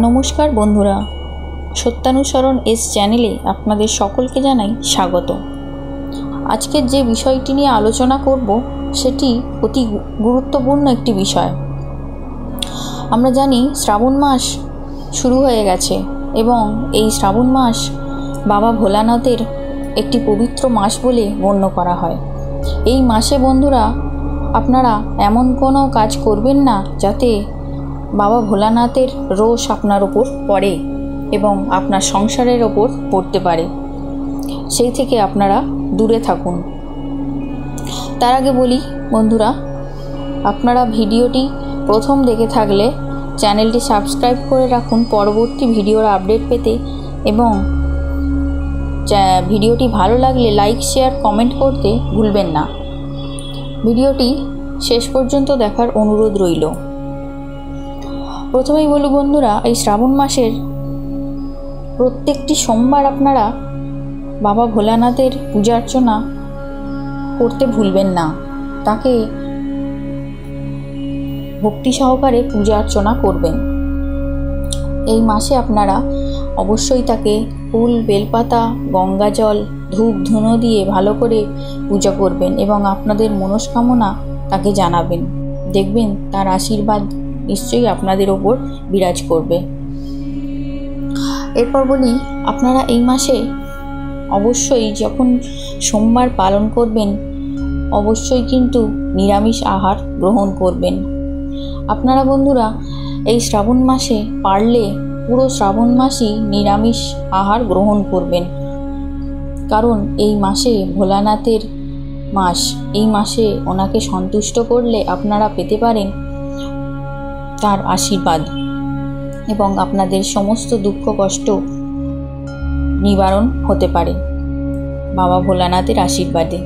নমস্কার বন্ধুরা, সত্যানুসরণ এস চ্যানেলে আপনাদের সকলকে জানাই স্বাগত। আজকের যে বিষয়টি নিয়ে আলোচনা করব সেটি অতি গুরুত্বপূর্ণ একটি বিষয়। আমরা জানি শ্রাবণ মাস শুরু হয়ে গেছে এবং এই শ্রাবণ মাস বাবা ভোলানাথের একটি পবিত্র মাস বলে গণ্য করা হয়। এই মাসে বন্ধুরা আপনারা এমন কোনো কাজ করবেন না যাতে বাবা ভোলানাথের রোষ আপনার ওপর পড়ে এবং আপনার সংসারের ওপর পড়তে পারে, সেই থেকে আপনারা দূরে থাকুন। তার আগে বলি বন্ধুরা, আপনারা ভিডিওটি প্রথম দেখে থাকলে চ্যানেলটি সাবস্ক্রাইব করে রাখুন পরবর্তী ভিডিওর আপডেট পেতে, এবং ভিডিওটি ভালো লাগলে লাইক, শেয়ার, কমেন্ট করতে ভুলবেন না। ভিডিওটি শেষ পর্যন্ত দেখার অনুরোধ রইল। প্রথমেই বলি বন্ধুরা, এই শ্রাবণ মাসের প্রত্যেকটি সোমবার আপনারা বাবা ভোলানাথের পূজা অর্চনা করতে ভুলবেন না। তাকে ভক্তি সহকারে পূজা অর্চনা করবেন। এই মাসে আপনারা অবশ্যই তাকে ফুল, বেলপাতা, গঙ্গা জল, ধূপ ধুনো দিয়ে ভালো করে পূজা করবেন এবং আপনাদের মনস্কামনা তাকে জানাবেন। দেখবেন তার আশীর্বাদ নিশ্চয়ই আপনাদের ওপর বিরাজ করবে। এরপর বলি, আপনারা এই মাসে অবশ্যই যখন সোমবার পালন করবেন অবশ্যই কিন্তু নিরামিষ আহার গ্রহণ করবেন। আপনারা বন্ধুরা এই শ্রাবণ মাসে পারলে পুরো শ্রাবণ মাসই নিরামিষ আহার গ্রহণ করবেন, কারণ এই মাসে ভোলানাথের মাস। এই মাসে ওনাকে সন্তুষ্ট করলে আপনারা পেতে পারেন তার আশীর্বাদ এবং আপনাদের সমস্ত দুঃখ কষ্ট নিবারণ হতে পারে বাবা ভোলানাথের আশীর্বাদে।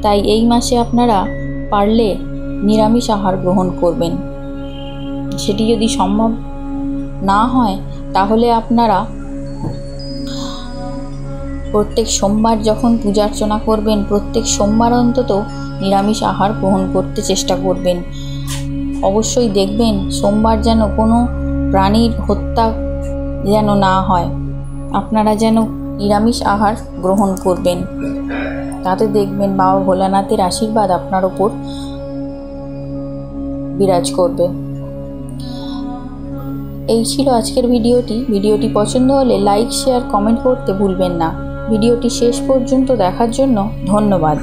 তাই এই মাসে আপনারা পারলে নিরামিষ আহার গ্রহণ করবেন। সেটি যদি সম্ভব না হয় তাহলে আপনারা প্রত্যেক সোমবার যখন পূজা অর্চনা করবেন প্রত্যেক সোমবার অন্তত নিরামিষ আহার গ্রহণ করতে চেষ্টা করবেন। অবশ্যই দেখবেন সোমবার যেন কোনো প্রাণীর হত্যা যেন না হয়, আপনারা যেন নিরামিষ আহার গ্রহণ করবেন। তাতে দেখবেন বাবা ভোলানাথের আশীর্বাদ আপনার ওপর বিরাজ করবে। এই ছিল আজকের ভিডিওটি পছন্দ হলে লাইক, শেয়ার, কমেন্ট করতে ভুলবেন না। ভিডিওটি শেষ পর্যন্ত দেখার জন্য ধন্যবাদ।